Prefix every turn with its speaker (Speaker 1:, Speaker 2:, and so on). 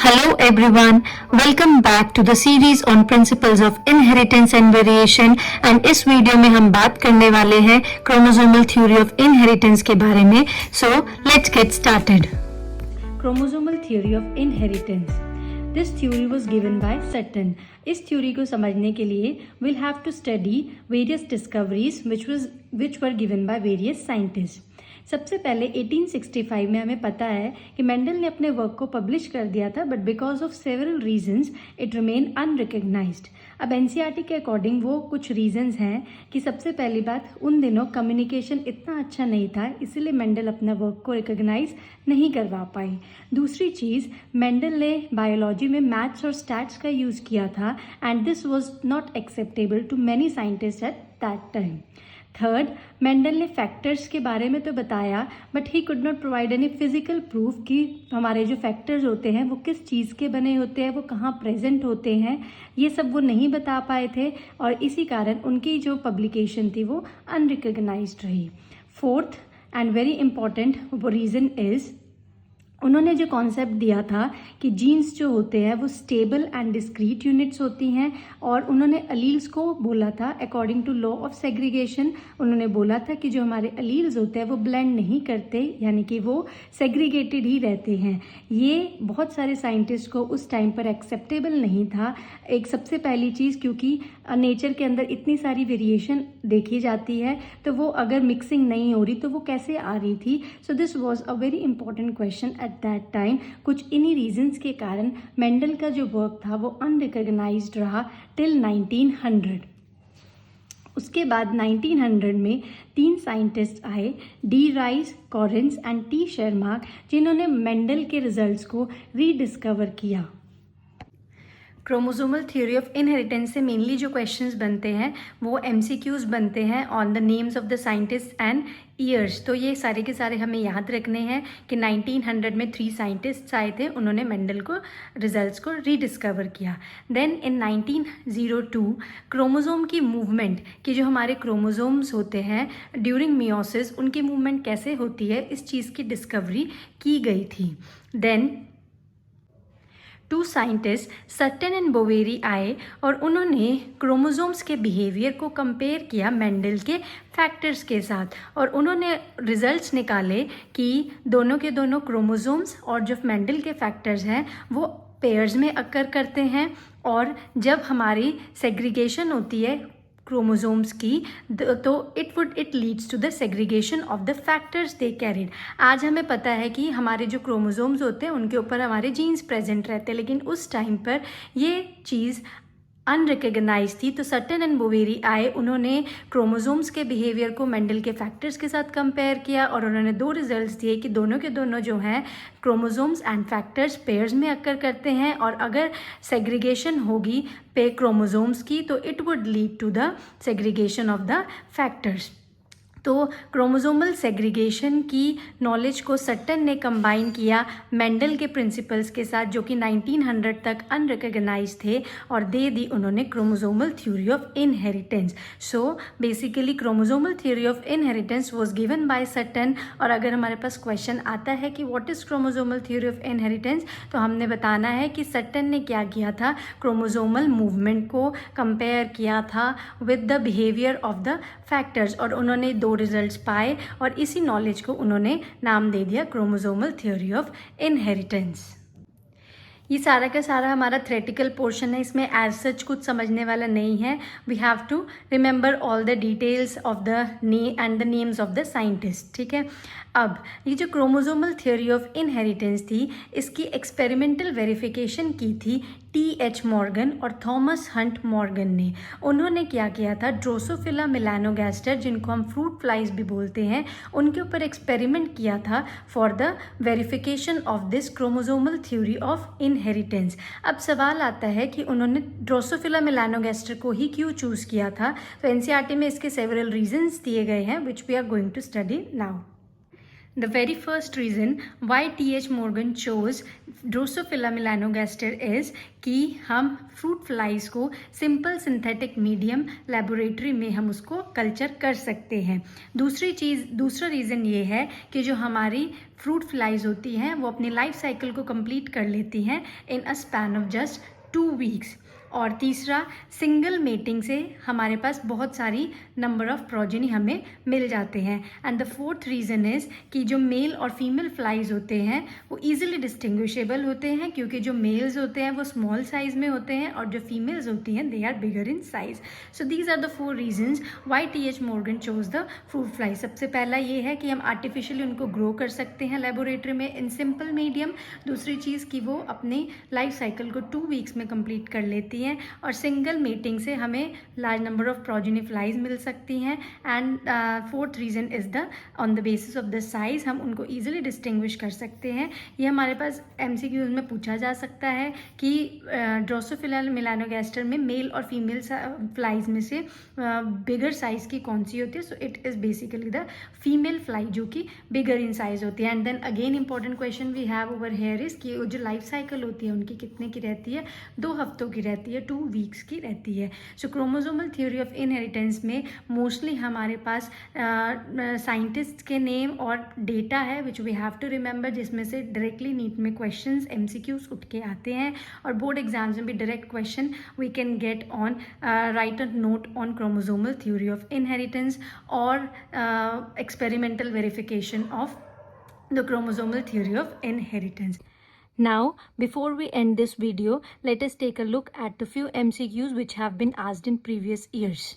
Speaker 1: Hello everyone, welcome back to the series on principles of inheritance and variation and इस video में हम बात करने वाले हैं क्रोमोसोमल थ्योरी ऑफ इनहेरिटेंस के बारे में. So let's get started.
Speaker 2: Chromosomal theory of inheritance. This theory was given by Sutton. इस थ्योरी को समझने के लिए we'll have to study various discoveries which were given by various scientists. सबसे पहले 1865 में हमें पता है कि मेंडल ने अपने वर्क को पब्लिश कर दिया था, but because of several reasons it remain unrecognised. अब एनसीईआरटी के अकॉर्डिंग वो कुछ रीजंस हैं कि सबसे पहली बात, उन दिनों कम्युनिकेशन इतना अच्छा नहीं था, इसीलिए मेंडल अपना वर्क को रिकग्नाइज नहीं करवा पाए. दूसरी चीज़, मेंडल ने बायोलॉजी में मैथ्स और स्टैट्स का यूज़ किया था and this was not acceptable to many scientist at that time. Third, Mendel ने फैक्टर्स के बारे में तो बताया, but he could not provide any physical proof कि हमारे जो फैक्टर्स होते हैं वो किस चीज़ के बने होते हैं, वो कहाँ प्रेजेंट होते हैं, ये सब वो नहीं बता पाए थे और इसी कारण उनकी जो पब्लिकेशन थी वो अनरिकग्नाइज्ड रही. Fourth and very important reason is, उन्होंने जो कॉन्सेप्ट दिया था कि जीन्स जो होते हैं वो स्टेबल एंड डिस्क्रीट यूनिट्स होती हैं और उन्होंने अलील्स को बोला था according to law of segregation. उन्होंने बोला था कि जो हमारे अलील्स होते हैं वो ब्लेंड नहीं करते, यानी कि वो सेग्रीगेटेड ही रहते हैं. ये बहुत सारे साइंटिस्ट को उस टाइम पर एक्सेप्टेबल नहीं था. एक सबसे पहली चीज़, क्योंकि नेचर के अंदर इतनी सारी वेरिएशन देखी जाती है, तो वो अगर मिक्सिंग नहीं हो रही तो वो कैसे आ रही थी. So this was a very important question eight that time. कुछ इन्हीं रीजंस के कारण मेंडल का जो वर्क था वो अनरिकग्नाइज्ड रहा टिल 1900. उसके बाद 1900 में 3 साइंटिस्ट आए, de Vries, Correns and Tschermak, जिन्होंने मेंडल के रिजल्ट्स को रीडिस्कवर किया. क्रोमोसोमल थ्योरी ऑफ इनहेरिटेंस से मेनली जो क्वेश्चंस बनते हैं वो एमसीक्यूज बनते हैं on the names of the scientist and years. तो ये सारे के सारे हमें याद रखने हैं कि 1900 में 3 साइंटिस्ट्स आए थे, उन्होंने मेंडल को रिजल्ट्स को रीडिस्कवर किया. देन इन 1902 क्रोमोसोम की मूवमेंट, कि जो हमारे क्रोमोसोम्स होते हैं ड्यूरिंग मियोसिस उनकी मूवमेंट कैसे होती है, इस चीज़ की डिस्कवरी की गई थी. Then 2 scientist Sutton and Boveri आए और उन्होंने क्रोमोसोम्स के बिहेवियर को कंपेयर किया मेंडल के फैक्टर्स के साथ और उन्होंने रिजल्ट्स निकाले कि दोनों के दोनों क्रोमोसोम्स और जो मेंडल के फैक्टर्स हैं वो पेयर्स में अकर करते हैं और जब हमारी सेग्रीगेशन होती है क्रोमोसोम्स की तो it leads to the segregation of the factors they carried. आज हमें पता है कि हमारे जो क्रोमोसोम्स होते हैं उनके ऊपर हमारे जीन्स प्रेजेंट रहते हैं, लेकिन उस टाइम पर ये चीज़ अनरिकग्नाइज थी. तो सटन एंड बोवेरी आए, उन्होंने क्रोमोसोम्स के बिहेवियर को मेंडल के फैक्टर्स के साथ कंपेयर किया और उन्होंने 2 रिजल्ट्स दिए कि दोनों के दोनों जो हैं क्रोमोसोम्स एंड फैक्टर्स पेयर्स में अकर करते हैं और अगर सेग्रीगेशन होगी पे क्रोमोसोम्स की तो it would lead to the segregation of the factors. तो क्रोमोसोमल सेग्रीगेशन की नॉलेज को सटन ने कंबाइन किया मेंडल के प्रिंसिपल्स के साथ, जो कि 1900 तक अनरिकग्नाइज थे, और दे दी उन्होंने chromosomal theory of inheritance. So basically chromosomal theory of inheritance was given by Sutton. और अगर हमारे पास क्वेश्चन आता है कि what is chromosomal theory of inheritance, तो हमने बताना है कि सटन ने क्या किया था, क्रोमोसोमल मूवमेंट को कंपेयर किया था with the behaviour of the factors और उन्होंने 2 रिजल्ट्स पाए और इसी नॉलेज को उन्होंने नाम दे दिया क्रोमोसोमल थ्योरी ऑफ इनहेरिटेंस. ये सारा का सारा हमारा थ्योरेटिकल पोर्शन है, इसमें एज सच कुछ समझने वाला नहीं है. We have to remember all the details of the and the names of the scientist. ठीक है, अब ये जो क्रोमोसोमल थ्योरी ऑफ इनहेरिटेंस थी, इसकी एक्सपेरिमेंटल वेरिफिकेशन की थी T.H. मॉर्गन और थॉमस हंट मॉर्गन ने. उन्होंने क्या किया था, ड्रोसोफिला मेलानोगास्टर, जिनको हम फ्रूट फ्लाइज भी बोलते हैं, उनके ऊपर एक्सपेरिमेंट किया था for the verification of this chromosomal theory of inheritance. अब सवाल आता है कि उन्होंने ड्रोसोफिला मेलानोगास्टर को ही क्यों चूज़ किया था. तो एनसीईआरटी में इसके सेवरल रीजंस दिए गए हैं which we are going to study now. The very first reason why T.H. Morgan chose Drosophila melanogaster is कि हम फ्रूट फ्लाइज को सिंपल सिंथेटिक मीडियम लेबोरेटरी में हम उसको कल्चर कर सकते हैं। दूसरा रीज़न ये है कि जो हमारी फ्रूट फ्लाइज होती हैं वो अपनी लाइफ साइकिल को कंप्लीट कर लेती हैं in a span of just 2 weeks. और तीसरा, सिंगल मेटिंग से हमारे पास बहुत सारी नंबर ऑफ प्रोजेनी हमें मिल जाते हैं। And the fourth reason is कि जो मेल और फीमेल फ्लाइज होते हैं वो ईजिली डिस्टिंग्विशेबल होते हैं, क्योंकि जो मेल्स होते हैं वो स्मॉल साइज़ में होते हैं और जो फीमेल्स होती हैं they are bigger in size. So these are the 4 reasons why T.H. Morgan chose the fruit fly. सबसे पहला ये है कि हम आर्टिफिशियली उनको ग्रो कर सकते हैं लेबोरेटरी में इन सिंपल मीडियम। दूसरी चीज़ कि वो अपनी लाइफ साइकिल को 2 वीक्स में कंप्लीट कर लेती हैं और सिंगल मीटिंग से हमें large number of progeny flies मिल सकती हैं। And fourth reason is the on the basis of the size हम उनको ईजिली डिस्टिंग्विश कर सकते हैं। ये हमारे पास MCQs में पूछा जा सकता है कि ड्रोसोफिला मेलानोगास्टर में मेल और फीमेल फ्लाइज में से बिगर साइज़ की कौन सी होती है। So it is basically the female fly जो कि बिगर इन साइज़ होती है। And then again important question we have over here is कि जो लाइफ साइकिल होती है उनकी कितने की रहती है, 2 हफ्तों की रहती है, 2 वीक्स की रहती है। So chromosomal theory of inheritance में मोस्टली हमारे पास साइंटिस्ट के नेम और डेटा है which we have to remember, जिसमें से डायरेक्टली नीट में क्वेश्चंस MCQs उठ के आते हैं और बोर्ड एग्जाम्स में भी direct question we can get on write a note on chromosomal theory of inheritance और experimental verification of the chromosomal theory of inheritance.
Speaker 1: Now, before we end this video, let us take a look at the few MCQs which have been asked in previous years.